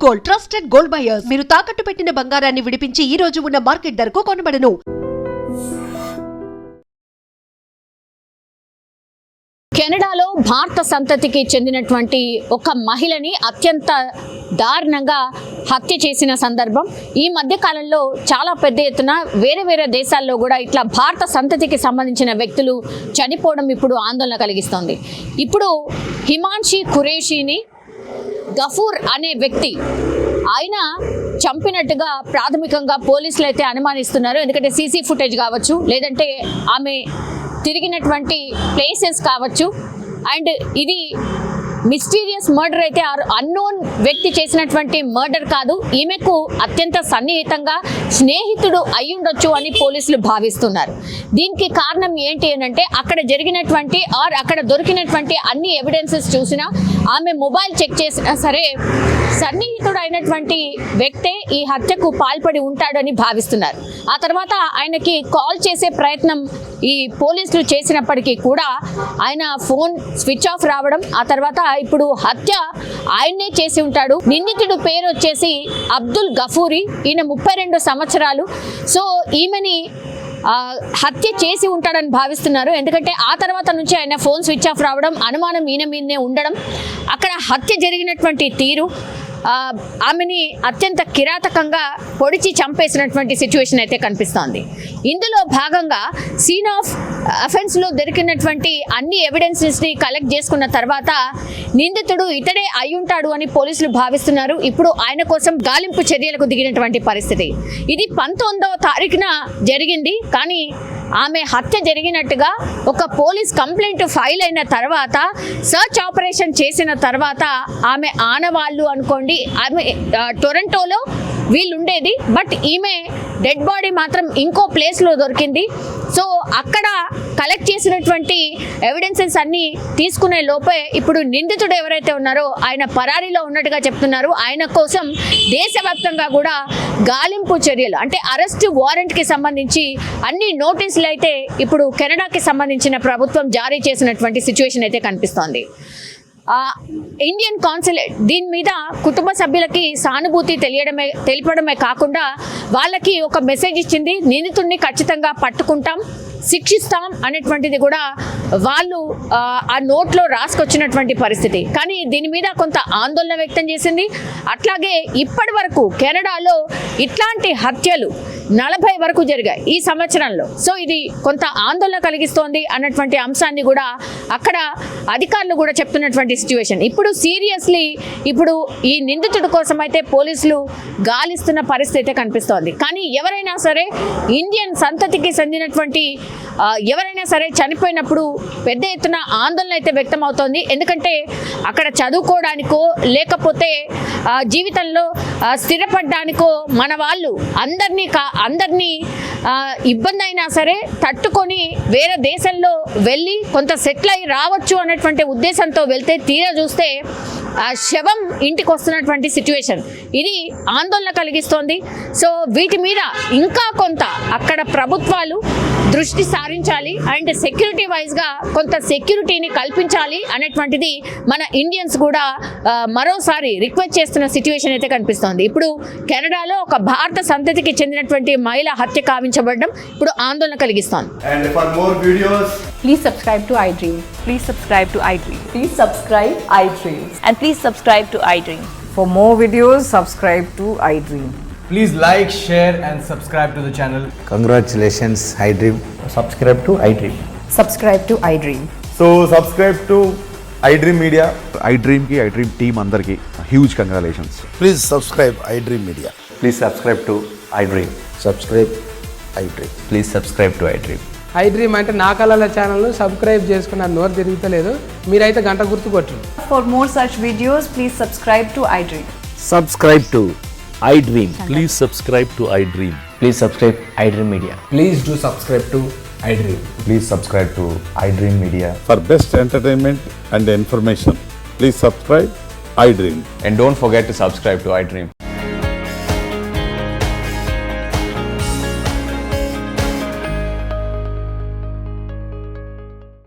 Gold, trusted gold buyers. మీరు తాకట్టు పెట్టిన బంగారాన్ని విడిపించి ఈ రోజు ఉన్న మార్కెట్ ధరకు కొనబడను. కెనడాలో భారత సంతతికి చెందినటువంటి ఒక మహిళని అత్యంత దారుణంగా హత్య చేసిన సందర్భం ఈ మధ్య కాలంలో చాలా పెద్ద ఎత్తున వేరే దేశాల్లో కూడా ఇట్లా భారత సంతతికి సంబంధించిన వ్యక్తులు చనిపోవడం ఇప్పుడు ఆందోళన కలిగిస్తోంది. ఇప్పుడు హిమాన్షి ఖురేషీని గఫూర్ అనే వ్యక్తి ఆయన చంపినట్టుగా ప్రాథమికంగా పోలీసులు అయితే అనుమానిస్తున్నారు. ఎందుకంటే సీసీ ఫుటేజ్ కావచ్చు, లేదంటే ఆమె తిరిగినటువంటి ప్లేసెస్ కావచ్చు, అండ్ ఇది మిస్టీరియస్ మర్డర్ అయితే అన్నోన్ వ్యక్తి చేసినటువంటి మర్డర్ కాదు, ఈమెకు అత్యంత సన్నిహితంగా స్నేహితుడు అయ్యుండొచ్చు అని పోలీసులు భావిస్తున్నారు. దీనికి కారణం ఏంటి అంటే అక్కడ జరిగినటువంటి అక్కడ దొరికినటువంటి అన్ని ఎవిడెన్సెస్ చూసినా, ఆమె మొబైల్ చెక్ చేసినా సరే సన్నిహితుడు అయినటువంటి వ్యక్తే ఈ హత్యకు పాల్పడి ఉంటాడని భావిస్తున్నారు. ఆ తర్వాత ఆయనకి కాల్ చేసే ప్రయత్నం ఈ పోలీసులు చేసినప్పటికీ కూడా ఆయన ఫోన్ స్విచ్ ఆఫ్ రావడం, ఆ తర్వాత ఇప్పుడు హత్య ఆయన్నే చేసి ఉంటాడు. నిందితుడు పేరు వచ్చేసి అబ్దుల్ గఫూరీ, ఈయన 32 సంవత్సరాలు. సో ఈమెని హత్య చేసి ఉంటాడని భావిస్తున్నారు. ఎందుకంటే ఆ తర్వాత నుంచి ఆయన ఫోన్ స్విచ్ ఆఫ్ రావడం, అనుమానం ఈయన మీదనే ఉండడం, అక్కడ హత్య జరిగినటువంటి తీరు ఆమెని అత్యంత కిరాతకంగా పొడిచి చంపేసినటువంటి సిచ్యువేషన్ అయితే కనిపిస్తోంది. ఇందులో భాగంగా సీన్ ఆఫ్ అఫెన్స్లో దొరికినటువంటి అన్ని ఎవిడెన్సెస్ని కలెక్ట్ చేసుకున్న తర్వాత నిందితుడు ఇతడే అయ్యుంటాడు అని పోలీసులు భావిస్తున్నారు. ఇప్పుడు ఆయన కోసం గాలింపు చర్యలకు దిగినటువంటి పరిస్థితి. ఇది 19వ తారీఖున జరిగింది. కానీ ఆమె హత్య జరిగినట్టుగా ఒక పోలీస్ కంప్లైంట్ ఫైల్ అయిన తర్వాత, సర్చ్ ఆపరేషన్ చేసిన తర్వాత ఆమె ఆనవాళ్ళు అనుకోండి, ఆమె టొరంటోలో వీళ్ళు ఉండేది, బట్ ఈమె డెడ్ బాడీ మాత్రం ఇంకో ప్లేస్లో దొరికింది. సో అక్కడ కలెక్ట్ చేసినటువంటి ఎవిడెన్సెస్ అన్నీ తీసుకునే లోపే ఇప్పుడు నిందితుడు ఎవరైతే ఉన్నారో ఆయన పరారీలో ఉన్నట్టుగా చెప్తున్నారు. ఆయన కోసం దేశవ్యాప్తంగా కూడా గాలింపు చర్యలు, అంటే అరెస్ట్ వారెంట్కి సంబంధించి అన్ని నోటీసులు అయితే ఇప్పుడు కెనడాకి సంబంధించిన ప్రభుత్వం జారీ చేసినటువంటి సిచ్యువేషన్ అయితే కనిపిస్తోంది. ఇండియన్ కాన్సులేట్ దీని మీద కుటుంబ సభ్యులకి సానుభూతి తెలిపడమే కాకుండా వాళ్ళకి ఒక మెసేజ్ ఇచ్చింది, నిందితుడిని ఖచ్చితంగా పట్టుకుంటాం, శిక్షిస్తాం అనేటువంటిది కూడా వాళ్ళు ఆ నోట్లో రాసుకొచ్చినటువంటి పరిస్థితి. కానీ దీని మీద కొంత ఆందోళన వ్యక్తం చేసింది. అట్లాగే ఇప్పటి వరకు కెనడాలో ఇట్లాంటి హత్యలు 40 వరకు జరిగాయి ఈ సంవత్సరంలో. సో ఇది కొంత ఆందోళన కలిగిస్తోంది అన్నటువంటి అంశాన్ని కూడా అక్కడ అధికారులు కూడా చెప్తున్నటువంటి సిచ్యువేషన్. ఇప్పుడు సీరియస్లీ ఇప్పుడు ఈ నిందితుడి కోసం అయితే పోలీసులు గాలిస్తున్న పరిస్థితి కనిపిస్తోంది. కానీ ఎవరైనా సరే ఇండియన్ సంతతికి చెందినటువంటి ఎవరైనా సరే చనిపోయినప్పుడు పెద్ద ఎత్తున ఆందోళన అయితే వ్యక్తం అవుతోంది. ఎందుకంటే అక్కడ చదువుకోవడానికో లేకపోతే జీవితంలో స్థిరపడడానికో మన వాళ్ళు అందరినీ ఇబ్బంది అయినా సరే తట్టుకొని వేరే దేశంలో వెళ్ళి కొంత సెటిల్ అయి రావచ్చు అన్నటువంటి ఉద్దేశంతో వెళ్తే తీరా చూస్తే శవం ఇంటికి వస్తున్నటువంటి సిచ్యువేషన్ ఇది ఆందోళన కలిగిస్తోంది. సో వీటి మీద ఇంకా కొంత అక్కడ ప్రభుత్వాలు దృష్టి సారించాలి అండ్ సెక్యూరిటీ వైజ్గా కొంత సెక్యూరిటీని కల్పించాలి అనేటువంటిది మన ఇండియన్స్ కూడా మరోసారి రిక్వెస్ట్ చేస్తున్న సిచ్యువేషన్ అయితే కనిపిస్తోంది. ఇప్పుడు కెనడాలో ఒక భారత సంతతికి చెందినటువంటి మహిళ హత్య కావించబడడం ఇప్పుడు ఆందోళన కలిగిస్తోంది. And for more videos, please subscribe to iDream. Please subscribe to iDream. Please subscribe iDream. And please subscribe to iDream. For more videos, subscribe to iDream. please like, share and subscribe to the channel. Congratulations, iDream. Subscribe to iDream. Subscribe to iDream. So subscribe to iDream Media. iDream ki iDream team andarki huge congratulations. Please subscribe iDream Media. Please subscribe to iDream. Subscribe iDream. Please subscribe to iDream. iDream అంటే నా కళల ఛానల్ను subscribe చేసుకున్న నోరు తిరుగుతలేదు, మీరైతే గంట గుర్తు కొట్టండి. For more such videos, please subscribe to iDream. Subscribe to iDream. Please subscribe to iDream. Please subscribe iDream Media. Please do subscribe to iDream. Please subscribe to iDream Media. For best entertainment and information, please subscribe iDream. And don't forget to subscribe to iDream.